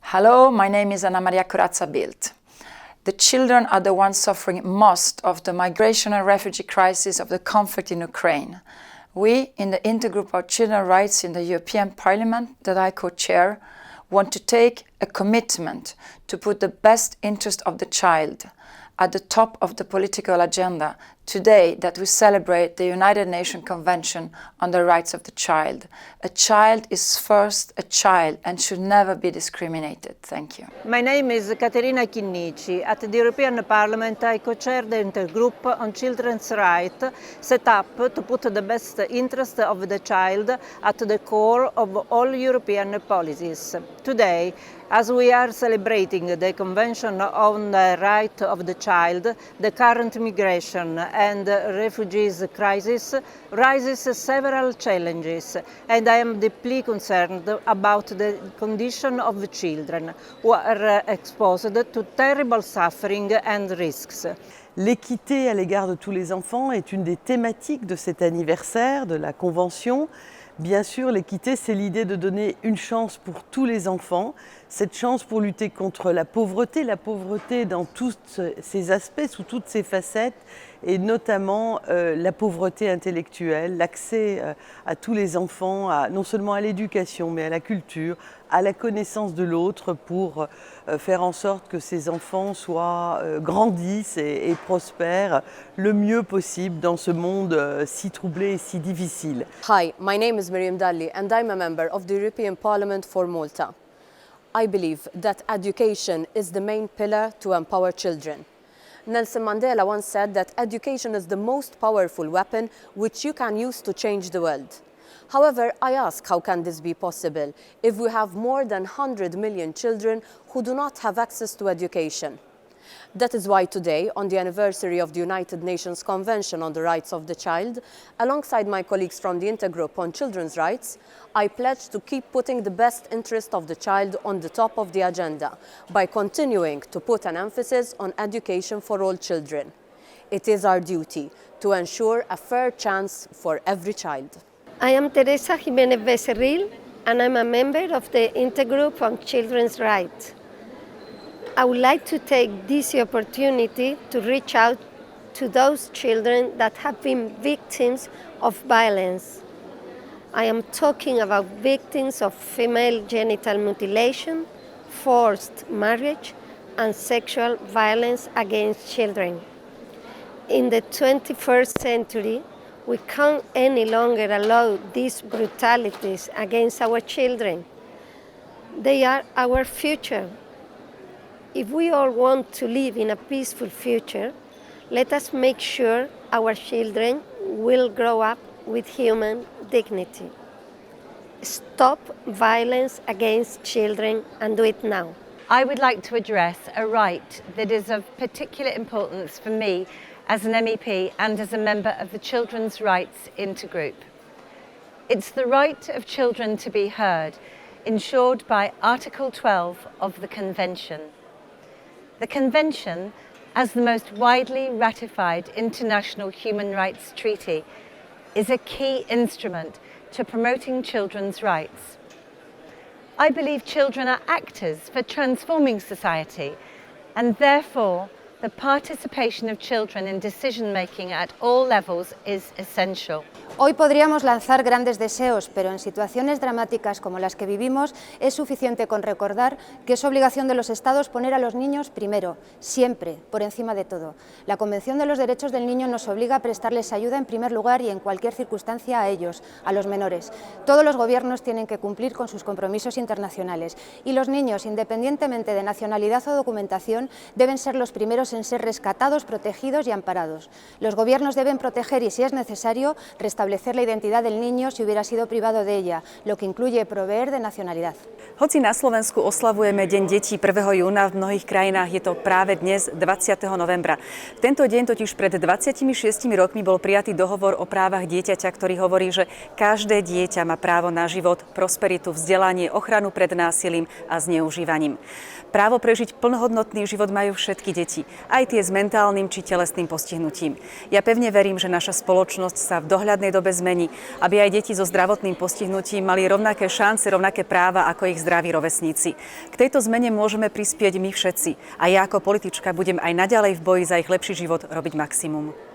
Hello, my name is Anna Maria Corazza Bildt. The children are the ones suffering most of the migration and refugee crisis of the conflict in Ukraine. We, in the Intergroup on Children's Rights in the European Parliament, that I co-chair, want to take a commitment to put the best interest of the child at the top of the political agenda today that we celebrate the United Nations Convention on the Rights of the Child. A child is first a child and should never be discriminated. Thank you. My name is Caterina Chinnici. At the European Parliament, I co-chair the Intergroup on Children's Rights, set up to put the best interest of the child at the core of all European policies. Today, as we are celebrating the Convention on the Rights of the Child, the current migration and refugees crisis raises several challenges, and I am deeply concerned about the condition of children who are exposed to terrible suffering and risks. L'équité à l'égard de tous les enfants est une des thématiques de cet anniversaire de la Convention. Bien sûr, l'équité, c'est l'idée de donner une chance pour tous les enfants, cette chance pour lutter contre la pauvreté dans tous ses aspects, sous toutes ses facettes, et notamment la pauvreté intellectuelle, l'accès à tous les enfants, non seulement à l'éducation, mais à la culture, à la connaissance de l'autre, pour faire en sorte que ces enfants grandissent et prospèrent le mieux possible dans ce monde si troublé et si difficile. Hi, my name is Miriam Dalli and I'm a member of the European Parliament for Malta. I believe that education is the main pillar to empower children. Nelson Mandela once said that education is the most powerful weapon which you can use to change the world. However, I ask, how can this be possible if we have more than 100 million children who do not have access to education? That is why today, on the anniversary of the United Nations Convention on the Rights of the Child, alongside my colleagues from the Intergroup on Children's Rights, I pledge to keep putting the best interest of the child on the top of the agenda by continuing to put an emphasis on education for all children. It is our duty to ensure a fair chance for every child. I am Teresa Jiménez Becerril, and I'm a member of the Intergroup on Children's Rights. I would like to take this opportunity to reach out to those children that have been victims of violence. I am talking about victims of female genital mutilation, forced marriage, and sexual violence against children. In the 21st century, we can't any longer allow these brutalities against our children. They are our future. If we all want to live in a peaceful future, let us make sure our children will grow up with human dignity. Stop violence against children and do it now. I would like to address a right that is of particular importance for me as an MEP and as a member of the Children's Rights Intergroup. It's the right of children to be heard, ensured by Article 12 of the Convention. The Convention, as the most widely ratified international human rights treaty, is a key instrument to promoting children's rights. I believe children are actors for transforming society, and therefore the participation of children in decision-making at all levels is essential. Hoy podríamos lanzar grandes deseos, pero en situaciones dramáticas como las que vivimos es suficiente con recordar que es obligación de los Estados poner a los niños primero, siempre, por encima de todo. La Convención de los Derechos del Niño nos obliga a prestarles ayuda en primer lugar y en cualquier circunstancia a ellos, a los menores. Todos los gobiernos tienen que cumplir con sus compromisos internacionales y los niños, independientemente de nacionalidad o documentación, deben ser los primeros en ser rescatados, protegidos y amparados. Los gobiernos deben proteger y, si es necesario, restablecer la identidad del niño si hubiera sido privado de ella, lo que incluye proveer de nacionalidad. Hoci na Slovensku oslavujeme Deň detí 1. júna, v mnohých krajinách je to práve dnes, 20. novembra. Tento deň totiž pred 26 rokmi bol prijatý dohovor o právach dieťaťa, ktorý hovorí, že každé dieťa má právo na život, prosperitu, vzdelanie, ochranu pred násilím a zneužívaním. Právo prežiť plnohodnotný život majú všetky deti. aj tie s mentálnym či telesným postihnutím. Ja pevne verím, že naša spoločnosť sa v dohľadnej dobe zmení, aby aj deti so zdravotným postihnutím mali rovnaké šance, rovnaké práva ako ich zdraví rovesníci. K tejto zmene môžeme prispieť my všetci a ja ako politička budem aj naďalej v boji za ich lepší život robiť maximum.